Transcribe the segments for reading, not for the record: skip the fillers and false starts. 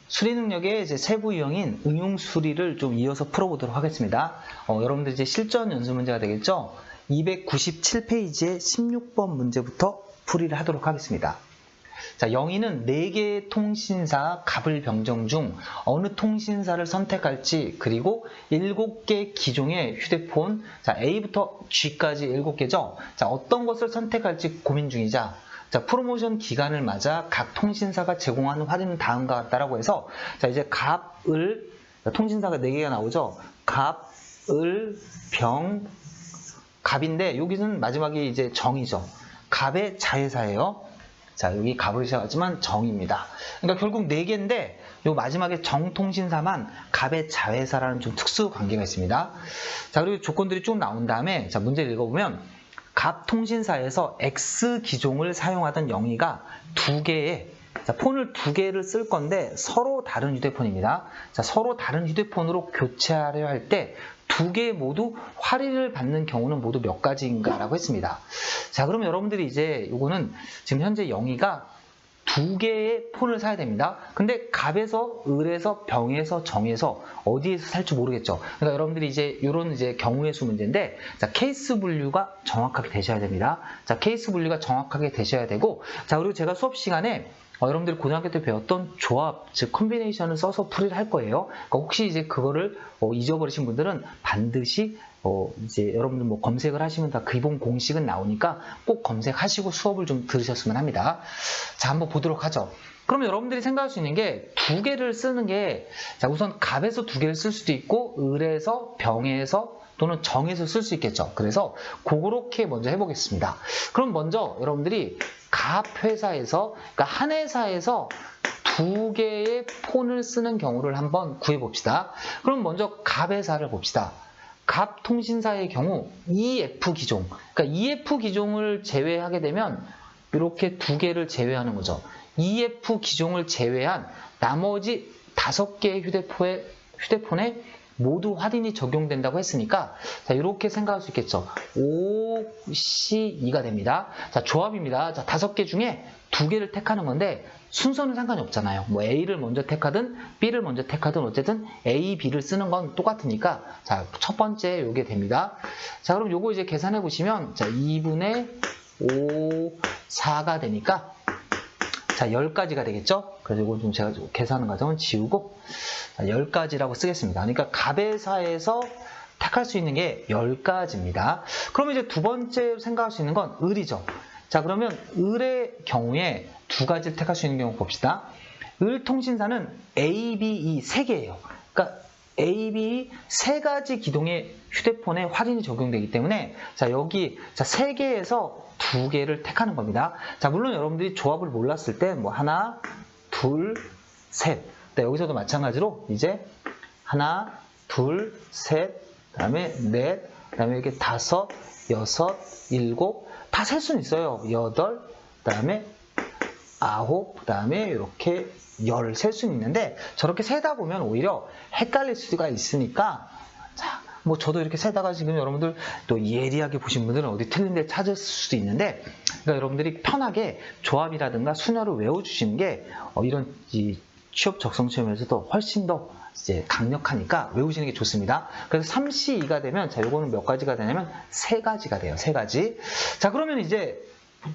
수리 능력의 이제 세부 유형인 응용 수리를 좀 이어서 풀어보도록 하겠습니다. 여러분들 이제 실전 연수 문제가 되겠죠? 297페이지의 16번 문제부터 풀이를 하도록 하겠습니다. 자, 영희는 4개의 통신사 갑을 병정 중 어느 통신사를 선택할지, 그리고 7개 기종의 휴대폰, 자, A부터 G까지 7개죠? 자, 어떤 것을 선택할지 고민 중이자, 자, 프로모션 기간을 맞아 각 통신사가 제공하는 할인은 다음과 같다라고 해서, 자, 이제 갑을, 통신사가 4개가 나오죠? 갑, 을, 병, 갑인데, 여기는 마지막에 이제 정이죠. 갑의 자회사예요. 자, 여기 갑으로 시작하지만 정입니다. 그러니까 결국 4개인데, 요 마지막에 정통신사만 갑의 자회사라는 좀 특수 관계가 있습니다. 자, 그리고 조건들이 쭉 나온 다음에, 자, 문제를 읽어보면, 갑 통신사에서 X 기종을 사용하던 영희가 2개의, 자, 폰을 2개를 쓸 건데 서로 다른 휴대폰입니다. 자, 서로 다른 휴대폰으로 교체하려 할 때 2개 모두 할인을 받는 경우는 모두 몇 가지인가 라고 했습니다. 자, 그럼 여러분들이 이제 요거는 지금 현재 영희가 2개의 폰을 사야 됩니다. 근데 갑에서, 을에서, 병에서, 정에서 어디에서 살지 모르겠죠. 그러니까 여러분들이 이제 이런 이제 경우의 수 문제인데, 자, 케이스 분류가 정확하게 되셔야 됩니다. 자, 케이스 분류가 정확하게 되셔야 되고, 자, 그리고 제가 수업 시간에 여러분들이 고등학교 때 배웠던 조합, 즉 컨비네이션을 써서 풀이를 할 거예요. 그러니까 혹시 이제 그거를 잊어버리신 분들은 반드시 이제 여러분들 뭐 검색을 하시면 다 기본 공식은 나오니까 꼭 검색하시고 수업을 좀 들으셨으면 합니다. 자, 한번 보도록 하죠. 그럼 여러분들이 생각할 수 있는 게 2개를 쓰는 게, 자, 우선 갑에서 2개를 쓸 수도 있고, 을에서, 병에서, 또는 정에서 쓸 수 있겠죠. 그래서 그렇게 먼저 해보겠습니다. 그럼 먼저 여러분들이 갑 회사에서, 그러니까 한 회사에서 2개의 폰을 쓰는 경우를 한번 구해봅시다. 그럼 먼저 갑 회사를 봅시다. 갑 통신사의 경우 EF 기종, 그러니까 EF 기종을 제외하게 되면 이렇게 2개를 제외하는 거죠. EF 기종을 제외한 나머지 5개의 휴대폰에 모두 할인이 적용된다고 했으니까, 자, 이렇게 생각할 수 있겠죠. OC2가 됩니다. 자, 조합입니다. 자, 5개 중에 2개를 택하는 건데 순서는 상관이 없잖아요. 뭐 A를 먼저 택하든 B를 먼저 택하든 어쨌든 A, B를 쓰는 건 똑같으니까, 자, 첫 번째 요게 됩니다. 자, 그럼 요거 이제 계산해 보시면, 자, 2분의 5, 4가 되니까, 자, 10가지가 되겠죠? 그래서 이거 좀 제가 계산하는 과정은 지우고, 자, 10가지라고 쓰겠습니다. 그러니까 갑회사에서 택할 수 있는 게 10가지입니다. 그러면 이제 두 번째 생각할 수 있는 건 을이죠. 자, 그러면 을의 경우에 2가지를 택할 수 있는 경우 봅시다. 을 통신사는 A, B, E 3개예요. 그러니까 A, B, 3가지 기종의 휴대폰에 할인이 적용되기 때문에, 자, 여기, 자, 3개에서 2개를 택하는 겁니다. 자, 물론 여러분들이 조합을 몰랐을 때, 뭐, 하나, 둘, 셋. 네, 여기서도 마찬가지로 이제 하나, 둘, 셋, 그 다음에 넷, 그 다음에 이렇게 5, 6, 7, 다 셀 수는 있어요. 8, 그 다음에 9, 그 다음에 이렇게 10 셀 수는 있는데, 저렇게 세다 보면 오히려 헷갈릴 수가 있으니까, 자, 뭐 저도 이렇게 세다가 지금 여러분들 또 예리하게 보신 분들은 어디 틀린 데 찾을 수도 있는데, 그러니까 여러분들이 편하게 조합이라든가 순열을 외워주시는 게 이런 취업 적성 시험에서도 훨씬 더 이제 강력하니까 외우시는 게 좋습니다. 그래서 3C2가 되면, 자, 요거는 몇 가지가 되냐면 3가지가 돼요. 3가지. 자, 그러면 이제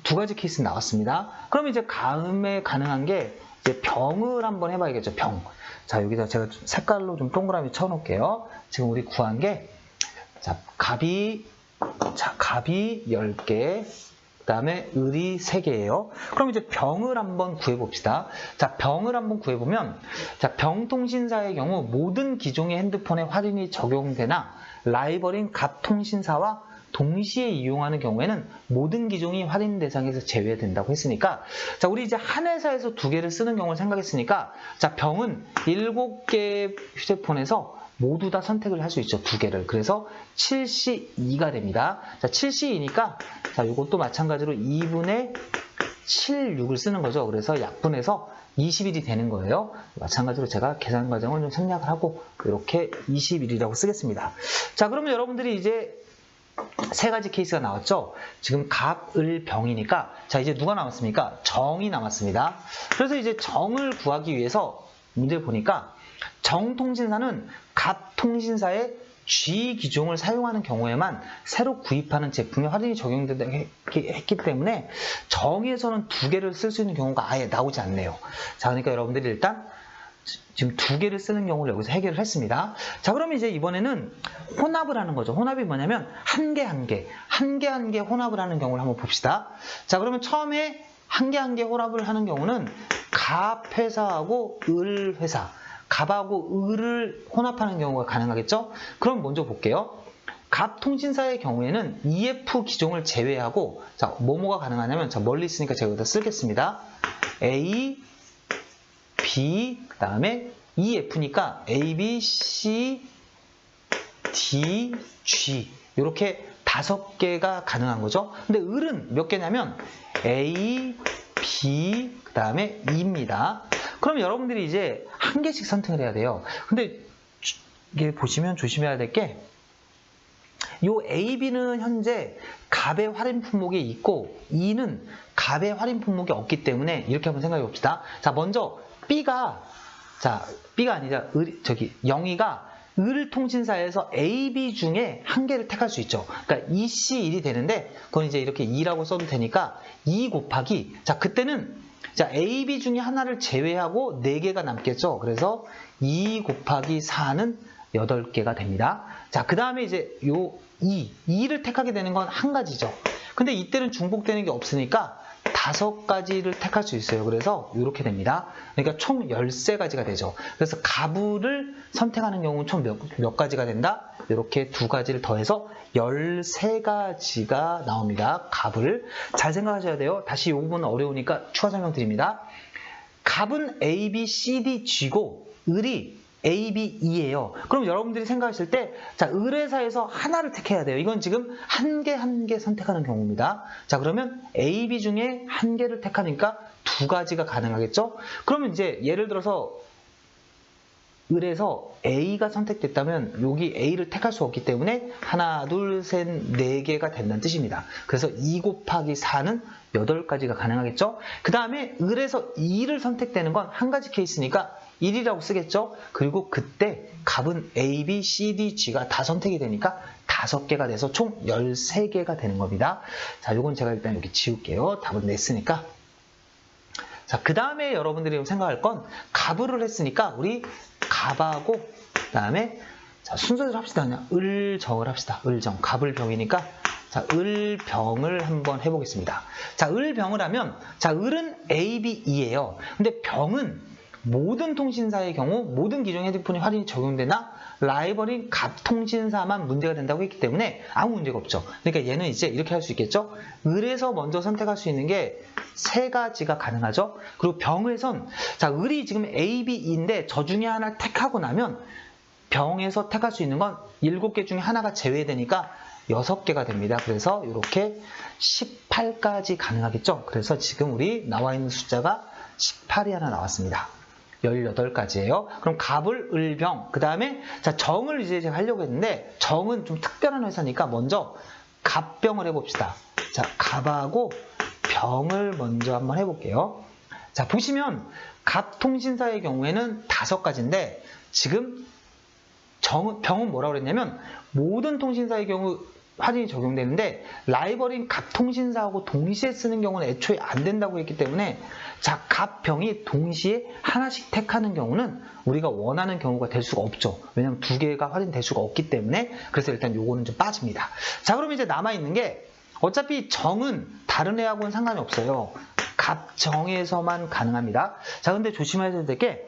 2가지 케이스 나왔습니다. 그럼 이제 다음에 가능한 게 이제 병을 한번 해봐야겠죠. 병. 자, 여기다 제가 색깔로 좀 동그라미 쳐놓을게요. 지금 우리 구한 게, 자, 갑이 10개, 그 다음에 을이 3개예요. 그럼 이제 병을 한번 구해봅시다. 자, 병을 한번 구해보면, 자, 병통신사의 경우 모든 기종의 핸드폰에 할인이 적용되나 라이벌인 갑통신사와 동시에 이용하는 경우에는 모든 기종이 할인 대상에서 제외된다고 했으니까, 자, 우리 이제 한 회사에서 2개를 쓰는 경우를 생각했으니까, 자, 병은 7개 휴대폰에서 모두 다 선택을 할 수 있죠. 2개를. 그래서 7C2가 됩니다. 자, 7C2니까, 자, 이것도 마찬가지로 2분의 7, 6을 쓰는 거죠. 그래서 약분해서 21이 되는 거예요. 마찬가지로 제가 계산 과정을 좀 생략을 하고 이렇게 21이라고 쓰겠습니다. 자, 그러면 여러분들이 이제 3가지 케이스가 나왔죠. 지금 갑, 을, 병이니까, 자, 이제 누가 남았습니까? 정이 남았습니다. 그래서 이제 정을 구하기 위해서 문제를 보니까 정통신사는 갑 통신사의 G 기종을 사용하는 경우에만 새로 구입하는 제품에 할인이 적용된다 했기 때문에 정에서는 2개를 쓸 수 있는 경우가 아예 나오지 않네요. 자, 그러니까 여러분들이 일단 지금 2개를 쓰는 경우를 여기서 해결을 했습니다. 자, 그러면 이제 이번에는 혼합을 하는 거죠. 혼합이 뭐냐면 한 개 한 개 혼합을 하는 경우를 한번 봅시다. 자, 그러면 처음에 한 개 혼합을 하는 경우는 갑 회사하고 을 회사, 갑하고 을을 혼합하는 경우가 가능하겠죠? 그럼 먼저 볼게요. 갑 통신사의 경우에는 EF 기종을 제외하고, 자, 뭐가 가능하냐면, 자, 멀리 있으니까 제가 여기다 쓰겠습니다. A, B, 그 다음에 EF니까 A, B, C, D, G. 이렇게 5개가 가능한 거죠. 근데 을은 몇 개냐면 A, B, 그 다음에 E입니다. 그럼 여러분들이 이제 한 개씩 선택을 해야 돼요. 근데 이게 보시면 조심해야 될 게, 요 A, B는 현재 갑의 할인 품목이 있고 E는 갑의 할인 품목이 없기 때문에 이렇게 한번 생각해 봅시다. 자, 먼저 B가 아니라 영희가 을 통신사에서 A, B 중에 한 개를 택할 수 있죠. 그러니까 EC1이 되는데 그건 이제 이렇게 2라고 써도 되니까 2 곱하기, 자, 그때는 자, A, B 중에 하나를 제외하고 4개가 남겠죠. 그래서 2 곱하기 4는 8개가 됩니다. 자, 그 다음에 이제 요 2를 택하게 되는 건 한 가지죠. 근데 이때는 중복되는 게 없으니까 5가지를 택할 수 있어요. 그래서 이렇게 됩니다. 그러니까 총 13가지가 되죠. 그래서 갑을 선택하는 경우는 총 몇 가지가 된다? 이렇게 2가지를 더해서 13가지가 나옵니다. 갑을 잘 생각하셔야 돼요. 다시 이 부분은 어려우니까 추가 설명 드립니다. 갑은 A, B, C, D, G고 을이 A, B, E예요. 그럼 여러분들이 생각하실 때, 자, 을회사에서 하나를 택해야 돼요. 이건 지금 한 개 선택하는 경우입니다. 자, 그러면 A, B 중에 한 개를 택하니까 2가지가 가능하겠죠? 그러면 이제 예를 들어서 을에서 A가 선택됐다면 여기 A를 택할 수 없기 때문에 하나, 둘, 셋, 4개가 된다는 뜻입니다. 그래서 2 곱하기 4는 8가지가 가능하겠죠? 그 다음에 을에서 E를 선택되는 건 한 가지 케이스니까 1이라고 쓰겠죠? 그리고 그때 갑은 A, B, C, D, G가 다 선택이 되니까 5개가 돼서 총 13개가 되는 겁니다. 자, 요건 제가 일단 여기 지울게요. 답은 냈으니까. 자, 그 다음에 여러분들이 생각할 건 갑을 했으니까 우리 갑하고 그 다음에 자, 순서대로 합시다. 그냥 을정을 합시다. 을정. 갑을 병이니까 자, 을병을 한번 해보겠습니다. 자, 을병을 하면 자, 을은 A, B, E예요. 근데 병은 모든 통신사의 경우 모든 기종의 핸드폰이 할인이 적용되나 라이벌인 갑 통신사만 문제가 된다고 했기 때문에 아무 문제가 없죠. 그러니까 얘는 이제 이렇게 할 수 있겠죠. 을에서 먼저 선택할 수 있는 게 3가지가 가능하죠. 그리고 병에선 자, 을이 지금 A, B, E인데 저 중에 하나 택하고 나면 병에서 택할 수 있는 건 7개 중에 하나가 제외되니까 6개가 됩니다. 그래서 이렇게 18까지 가능하겠죠. 그래서 지금 우리 나와 있는 숫자가 18이 하나 나왔습니다. 18가지예요. 그럼 갑을, 을병, 그 다음에 자, 정을 이제 제가 하려고 했는데 정은 좀 특별한 회사니까 먼저 갑병을 해봅시다. 자, 갑하고 병을 먼저 한번 해볼게요. 자, 보시면 갑 통신사의 경우에는 5가지인데 지금 병은 뭐라고 그랬냐면 모든 통신사의 경우 할인이 적용되는데 라이벌인 갑 통신사하고 동시에 쓰는 경우는 애초에 안 된다고 했기 때문에 자, 갑, 병이 동시에 하나씩 택하는 경우는 우리가 원하는 경우가 될 수가 없죠. 왜냐하면 2개가 할인될 수가 없기 때문에. 그래서 일단 요거는 좀 빠집니다. 자, 그럼 이제 남아있는 게 어차피 정은 다른 애하고는 상관이 없어요. 갑, 정에서만 가능합니다. 자, 근데 조심하셔야 될 게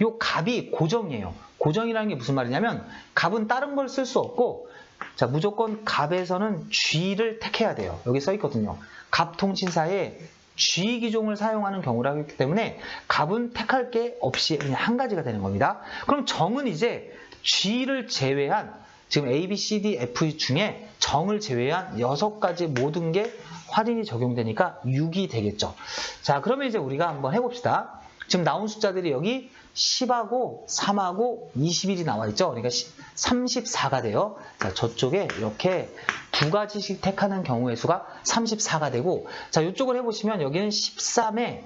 요 갑이 고정이에요. 고정이라는 게 무슨 말이냐면 갑은 다른 걸 쓸 수 없고 자, 무조건 갑에서는 G를 택해야 돼요. 여기 써 있거든요. 갑 통신사에 G 기종을 사용하는 경우라고 했기 때문에 갑은 택할 게 없이 그냥 한 가지가 되는 겁니다. 그럼 정은 이제 G를 제외한 지금 A, B, C, D, F 중에 정을 제외한 6가지 모든 게 할인이 적용되니까 6이 되겠죠. 자, 그러면 이제 우리가 한번 해봅시다. 지금 나온 숫자들이 여기 10하고 3하고 21이 나와 있죠. 그러니까 34가 돼요. 자, 저쪽에 이렇게 2가지씩 택하는 경우의 수가 34가 되고 자, 이쪽을 해보시면 여기는 13에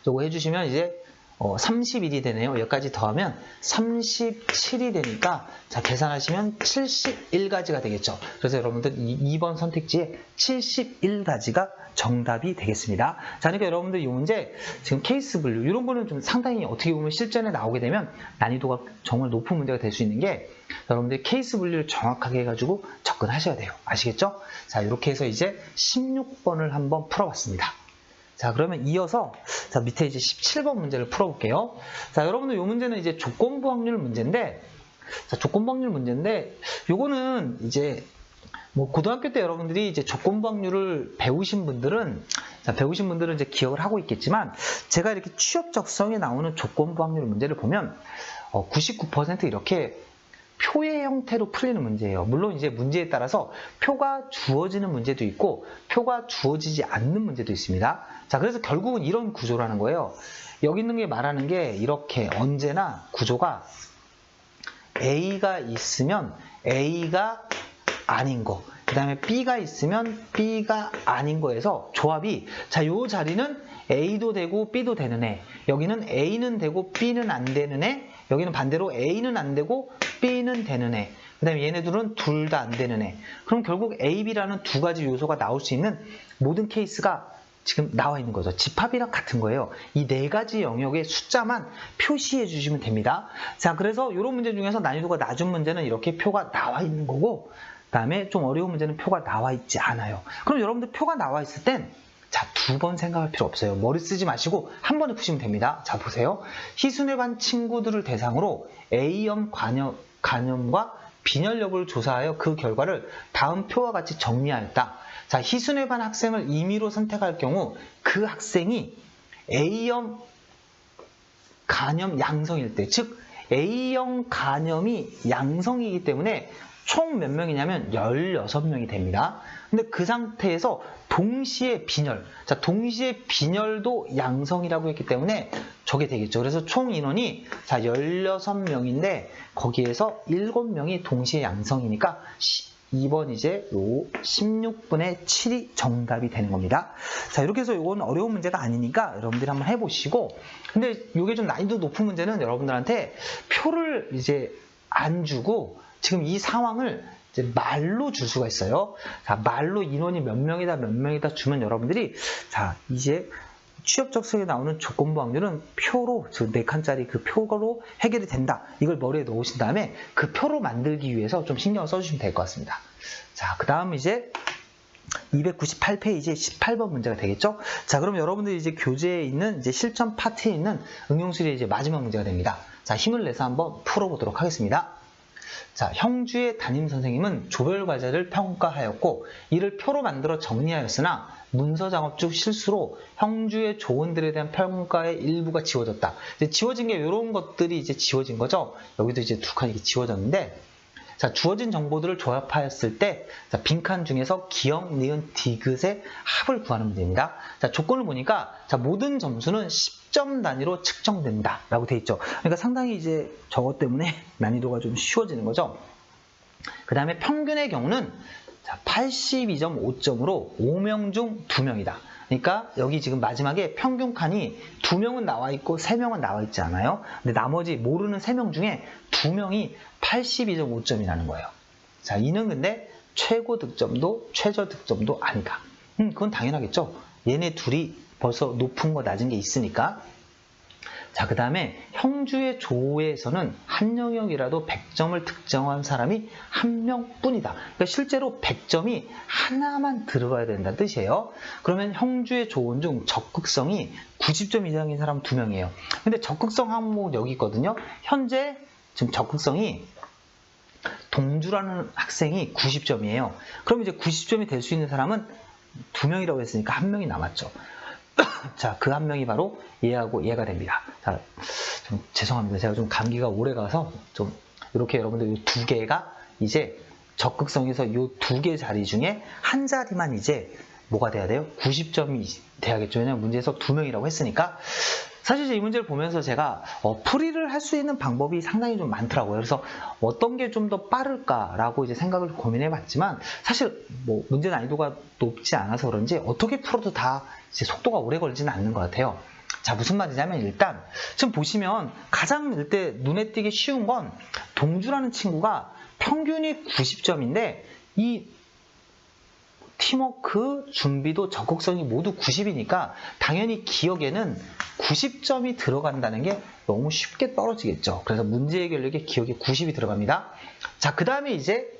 요거 해주시면 이제 31이 되네요. 여기까지 더하면 37이 되니까 자 계산하시면 71가지가 되겠죠. 그래서 여러분들 2번 선택지에 71가지가 정답이 되겠습니다. 자, 그러니까 여러분들 이 문제 지금 케이스 분류 이런 거는 좀 상당히 어떻게 보면 실전에 나오게 되면 난이도가 정말 높은 문제가 될 수 있는 게 여러분들 케이스 분류를 정확하게 해가지고 접근하셔야 돼요. 아시겠죠? 자, 이렇게 해서 이제 16번을 한번 풀어봤습니다. 자, 그러면 이어서 자 밑에 이제 17번 문제를 풀어볼게요. 자, 여러분들 이 문제는 이제 조건부 확률 문제인데, 자, 조건부 확률 문제인데, 요거는 이제 뭐 고등학교 때 여러분들이 이제 조건부 확률을 배우신 분들은 이제 기억을 하고 있겠지만, 제가 이렇게 취업 적성에 나오는 조건부 확률 문제를 보면 99% 이렇게 표의 형태로 풀리는 문제예요. 물론 이제 문제에 따라서 표가 주어지는 문제도 있고 표가 주어지지 않는 문제도 있습니다. 자, 그래서 결국은 이런 구조라는 거예요. 여기 있는 게 말하는 게 이렇게 언제나 구조가 A가 있으면 A가 아닌 거, 그 다음에 B가 있으면 B가 아닌 거에서 조합이, 자, 요 자리는 A도 되고 B도 되는 애, 여기는 A는 되고 B는 안 되는 애, 여기는 반대로 A는 안 되고 B는 되는 애, 그 다음에 얘네들은 둘 다 안 되는 애. 그럼 결국 A, B라는 두 가지 요소가 나올 수 있는 모든 케이스가 지금 나와 있는 거죠. 집합이랑 같은 거예요. 이 네 가지 영역의 숫자만 표시해 주시면 됩니다. 자, 그래서 이런 문제 중에서 난이도가 낮은 문제는 이렇게 표가 나와 있는 거고, 그 다음에 좀 어려운 문제는 표가 나와 있지 않아요. 그럼 여러분들 표가 나와 있을 땐 자, 두 번 생각할 필요 없어요. 머리 쓰지 마시고 한 번에 푸시면 됩니다. 자, 보세요. 희순의 반 친구들을 대상으로 A형 간염과 빈혈 여부를 조사하여 그 결과를 다음 표와 같이 정리하였다. 자, 희순의 반 학생을 임의로 선택할 경우 그 학생이 A형 간염 양성일 때, 즉 A형 간염이 양성이기 때문에 총 몇 명이냐면 16명이 됩니다. 근데 그 상태에서 동시에 빈혈, 자, 동시에 빈혈도 양성이라고 했기 때문에 저게 되겠죠. 그래서 총 인원이 자 16명인데 거기에서 7명이 동시에 양성이니까 2번 이제 요 16분의 7이 정답이 되는 겁니다. 자, 이렇게 해서 이건 어려운 문제가 아니니까 여러분들이 한번 해보시고, 근데 이게 좀 난이도 높은 문제는 여러분들한테 표를 이제 안 주고 지금 이 상황을 이제 말로 줄 수가 있어요. 자, 말로 인원이 몇 명이다 주면 여러분들이 자, 이제 취업 적성에 나오는 조건부 확률은 표로, 즉 4칸짜리 그 표로 해결이 된다. 이걸 머리에 넣으신 다음에 그 표로 만들기 위해서 좀 신경을 써주시면 될 것 같습니다. 자, 그 다음 이제 298페이지에 18번 문제가 되겠죠? 자, 그럼 여러분들이 이제 교재에 있는 이제 실전 파트에 있는 응용수리의 이제 마지막 문제가 됩니다. 자, 힘을 내서 한번 풀어보도록 하겠습니다. 자, 형주의 담임 선생님은 조별 과제를 평가하였고 이를 표로 만들어 정리하였으나 문서 작업 중 실수로 형주의 조언들에 대한 평가의 일부가 지워졌다. 이제 지워진 게 이런 것들이 이제 지워진 거죠. 여기도 이제 두 칸이 지워졌는데, 자, 주어진 정보들을 조합하였을 때, 자, 빈칸 중에서 기역, 니은, 디귿의 합을 구하는 문제입니다. 자, 조건을 보니까, 자, 모든 점수는 10점 단위로 측정된다. 라고 되어 있죠. 그러니까 상당히 이제 저것 때문에 난이도가 좀 쉬워지는 거죠. 그 다음에 평균의 경우는, 자, 82.5점으로 5명 중 2명이다. 그러니까 여기 지금 마지막에 평균 칸이 2명은 나와 있고 3명은 나와 있지 않아요. 근데 나머지 모르는 3명 중에 2명이 82.5점이라는 거예요. 자, 이는 근데 최고 득점도 최저 득점도 아니다. 그건 당연하겠죠. 얘네 둘이 벌써 높은 거 낮은 게 있으니까. 자, 그 다음에 형주의 조에서는 한 영역이라도 100점을 득점한 사람이 한 명뿐이다. 그러니까 실제로 100점이 하나만 들어가야 된다는 뜻이에요. 그러면 형주의 조언 중 적극성이 90점 이상인 사람 2명이에요. 근데 적극성 항목은 여기 있거든요. 현재 지금 적극성이 동주라는 학생이 90점이에요. 그럼 이제 90점이 될 수 있는 사람은 2명이라고 했으니까 1명이 남았죠. 자, 그 한 명이 바로 얘하고 얘가 됩니다. 자, 좀 죄송합니다. 제가 좀 감기가 오래 가서 좀 이렇게 여러분들 이 두 개가 이제 적극성에서 이 두 개 자리 중에 한 자리만 이제 뭐가 돼야 돼요? 90점이 돼야겠죠. 왜냐면 문제에서 2명이라고 했으니까. 사실 이 문제를 보면서 제가 풀이를 할 수 있는 방법이 상당히 좀 많더라고요. 그래서 어떤 게 좀 더 빠를까라고 이제 생각을 고민해 봤지만, 사실 뭐 문제 난이도가 높지 않아서 그런지 어떻게 풀어도 다 이제 속도가 오래 걸리지는 않는 것 같아요. 자, 무슨 말이냐면 일단 지금 보시면 가장 일단 눈에 띄기 쉬운 건 동주라는 친구가 평균이 90점인데 이 팀워크, 준비도, 적극성이 모두 90이니까 당연히 기억에는 90점이 들어간다는 게 너무 쉽게 떨어지겠죠. 그래서 문제 해결력에 기억에 90이 들어갑니다. 자, 그 다음에 이제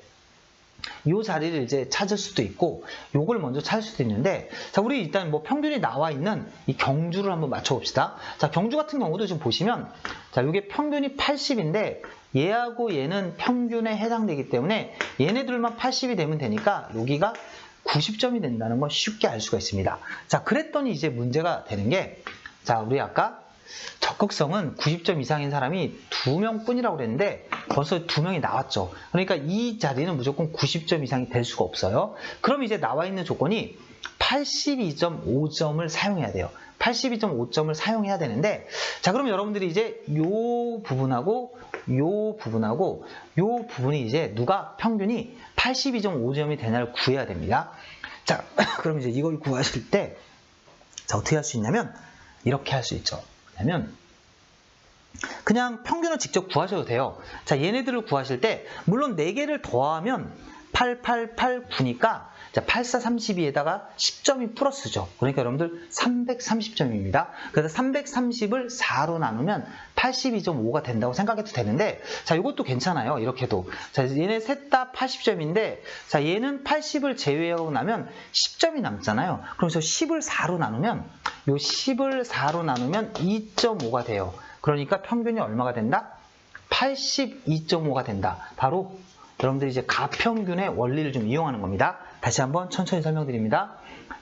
이 자리를 이제 찾을 수도 있고 요걸 먼저 찾을 수도 있는데, 자, 우리 일단 뭐 평균이 나와 있는 이 경주를 한번 맞춰봅시다. 자, 경주 같은 경우도 지금 보시면 자, 요게 평균이 80인데 얘하고 얘는 평균에 해당되기 때문에 얘네들만 80이 되면 되니까 여기가 90점이 된다는 걸 쉽게 알 수가 있습니다. 자, 그랬더니 이제 문제가 되는 게, 자, 우리 아까 적극성은 90점 이상인 사람이 2명 뿐이라고 그랬는데 벌써 2명이 나왔죠. 그러니까 이 자리는 무조건 90점 이상이 될 수가 없어요. 그럼 이제 나와 있는 조건이 82.5점을 사용해야 돼요. 82.5점을 사용해야 되는데, 자, 그럼 여러분들이 이제 요 부분하고 요 부분하고 요 부분이 이제 누가 평균이 82.5점이 되냐를 구해야 됩니다. 자, 그럼 이제 이걸 구하실 때, 자, 어떻게 할 수 있냐면 이렇게 할 수 있죠. 왜냐면 그냥 평균을 직접 구하셔도 돼요. 자, 얘네들을 구하실 때 물론 4개를 더하면 8, 8, 8, 9니까 자, 8, 4, 32에다가 10점이 플러스죠. 그러니까 여러분들 330점입니다. 그래서 330을 4로 나누면 82.5가 된다고 생각해도 되는데, 자, 이것도 괜찮아요. 이렇게도. 자, 얘네 셋 다 80점인데, 자, 얘는 80을 제외하고 나면 10점이 남잖아요. 그래서 10을 4로 나누면, 요 10을 4로 나누면 2.5가 돼요. 그러니까 평균이 얼마가 된다? 82.5가 된다. 바로 여러분들이 이제 가평균의 원리를 좀 이용하는 겁니다. 다시 한번 천천히 설명드립니다.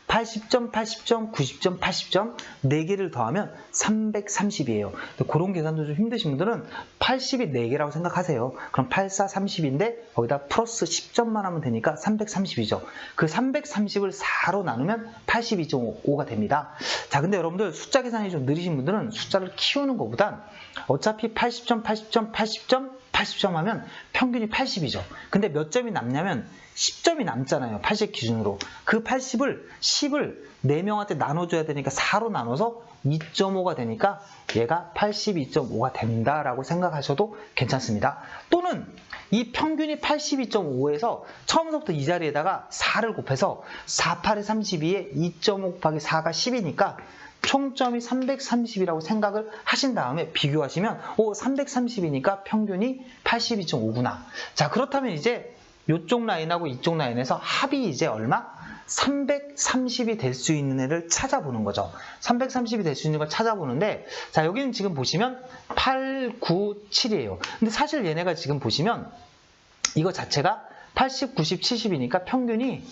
80점, 80점, 90점, 80점 4개를 더하면 330이에요. 그런 계산도 좀 힘드신 분들은 80이 4개라고 생각하세요. 그럼 8, 4, 30인데 거기다 플러스 10점만 하면 되니까 330이죠. 그 330을 4로 나누면 82.5가 됩니다. 자, 근데 여러분들 숫자 계산이 좀 느리신 분들은 숫자를 키우는 것보단 어차피 80점, 80점, 80점, 80점 하면 평균이 80이죠. 근데 몇 점이 남냐면 10점이 남잖아요. 80 기준으로. 그 80을 10을 4명한테 나눠줘야 되니까 4로 나눠서 2.5가 되니까 얘가 82.5가 된다라고 생각하셔도 괜찮습니다. 또는 이 평균이 82.5에서 처음부터 이 자리에다가 4를 곱해서 4, 8에 32에 2.5 곱하기 4가 10이니까 총점이 330이라고 생각을 하신 다음에 비교하시면 330이니까 평균이 82.5구나. 자, 그렇다면 이제 이쪽 라인하고 이쪽 라인에서 합이 이제 얼마? 330이 될 수 있는 애를 찾아보는 거죠. 330이 될 수 있는 걸 찾아보는데, 자, 여기는 지금 보시면 8, 9, 7이에요. 근데 사실 얘네가 지금 보시면 이거 자체가 80, 90, 70이니까 평균이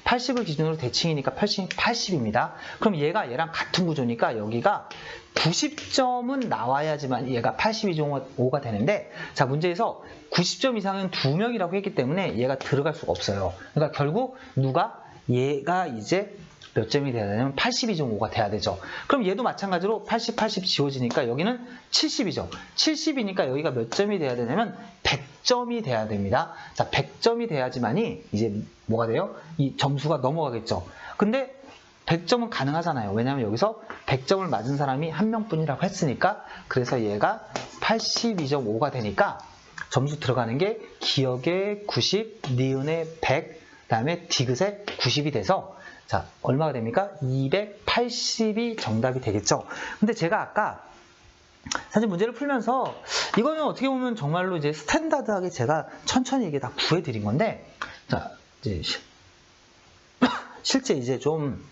80을 기준으로 대칭이니까 80입니다. 그럼 얘가 얘랑 같은 구조니까 여기가 90점은 나와야지만 얘가 82.5가 되는데, 자, 문제에서 90점 이상은 2명이라고 했기 때문에 얘가 들어갈 수가 없어요. 그러니까 결국 누가 얘가 이제 몇 점이 돼야 되냐면 82.5가 돼야 되죠. 그럼 얘도 마찬가지로 80, 80 지워지니까 여기는 70이죠. 70이니까 여기가 몇 점이 돼야 되냐면 100점이 돼야 됩니다. 자, 100점이 돼야지만이 이제 뭐가 돼요? 이 점수가 넘어가겠죠. 근데 100점은 가능하잖아요. 왜냐하면 여기서 100점을 맞은 사람이 한 명뿐이라고 했으니까, 그래서 얘가 82.5가 되니까 점수 들어가는 게 기억에 90, 니은에 100, 그 다음에 디귿에 90이 돼서 자, 얼마가 됩니까? 280이 정답이 되겠죠. 근데 제가 아까 사실 문제를 풀면서 이거는 어떻게 보면 정말로 이제 스탠다드하게 제가 천천히 이게 다 구해드린 건데, 자, 이제 실제 이제 좀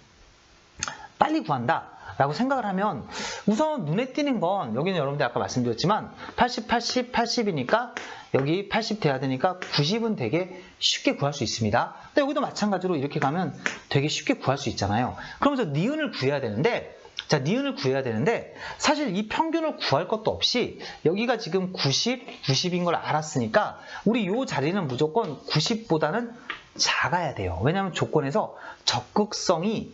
빨리 구한다 라고 생각을 하면 우선 눈에 띄는 건 여기는 여러분들 아까 말씀드렸지만 80, 80, 80이니까 여기 80 돼야 되니까 90은 되게 쉽게 구할 수 있습니다. 근데 여기도 마찬가지로 이렇게 가면 되게 쉽게 구할 수 있잖아요. 그러면서 니은을 구해야 되는데, 자, 니은을 구해야 되는데 사실 이 평균을 구할 것도 없이 여기가 지금 90, 90인 걸 알았으니까 우리 이 자리는 무조건 90보다는 작아야 돼요. 왜냐하면 조건에서 적극성이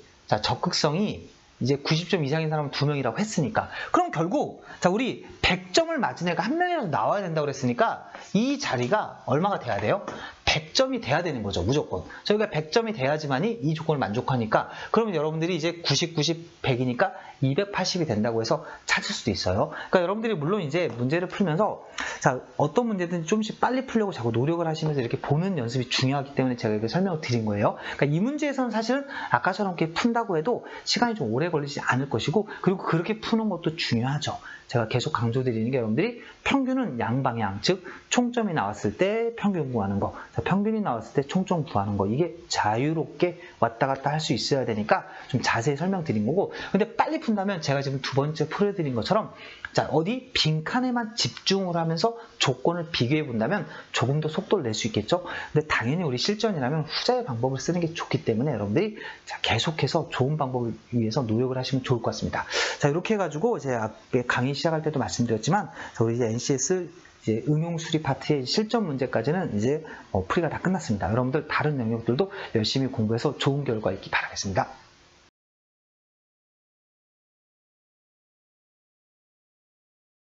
이제 90점 이상인 사람은 2명이라고 했으니까. 그럼 결국 자, 우리 100점을 맞은 애가 한 명이라도 나와야 된다고 그랬으니까 이 자리가 얼마가 돼야 돼요? 100점이 돼야 되는 거죠, 무조건. 저희가 100점이 돼야지만이 이 조건을 만족하니까, 그러면 여러분들이 이제 90, 90, 100이니까 280이 된다고 해서 찾을 수도 있어요. 그러니까 여러분들이 물론 이제 문제를 풀면서, 자, 어떤 문제든 좀씩 빨리 풀려고 자꾸 노력을 하시면서 이렇게 보는 연습이 중요하기 때문에 제가 이렇게 설명을 드린 거예요. 그러니까 이 문제에서는 사실은 아까처럼 이렇게 푼다고 해도 시간이 좀 오래 걸리지 않을 것이고, 그리고 그렇게 푸는 것도 중요하죠. 제가 계속 강조드리는 게 여러분들이 평균은 양방향, 즉 총점이 나왔을 때 평균 구하는 거, 평균이 나왔을 때 총점 구하는 거, 이게 자유롭게 왔다 갔다 할 수 있어야 되니까 좀 자세히 설명드린 거고, 근데 빨리 푼다면 제가 지금 두 번째 풀어드린 것처럼, 자, 어디 빈칸에만 집중을 하면서 조건을 비교해 본다면 조금 더 속도를 낼 수 있겠죠. 근데 당연히 우리 실전이라면 후자의 방법을 쓰는 게 좋기 때문에 여러분들이 자, 계속해서 좋은 방법을 위해서 노력을 하시면 좋을 것 같습니다. 자, 이렇게 해가지고 제가 앞에 강의 시작할 때도 말씀드렸지만, 우리 이제 NCS 이제 응용 수리 파트의 실전 문제까지는 이제 풀이가 다 끝났습니다. 여러분들 다른 영역들도 열심히 공부해서 좋은 결과 있기 바라겠습니다.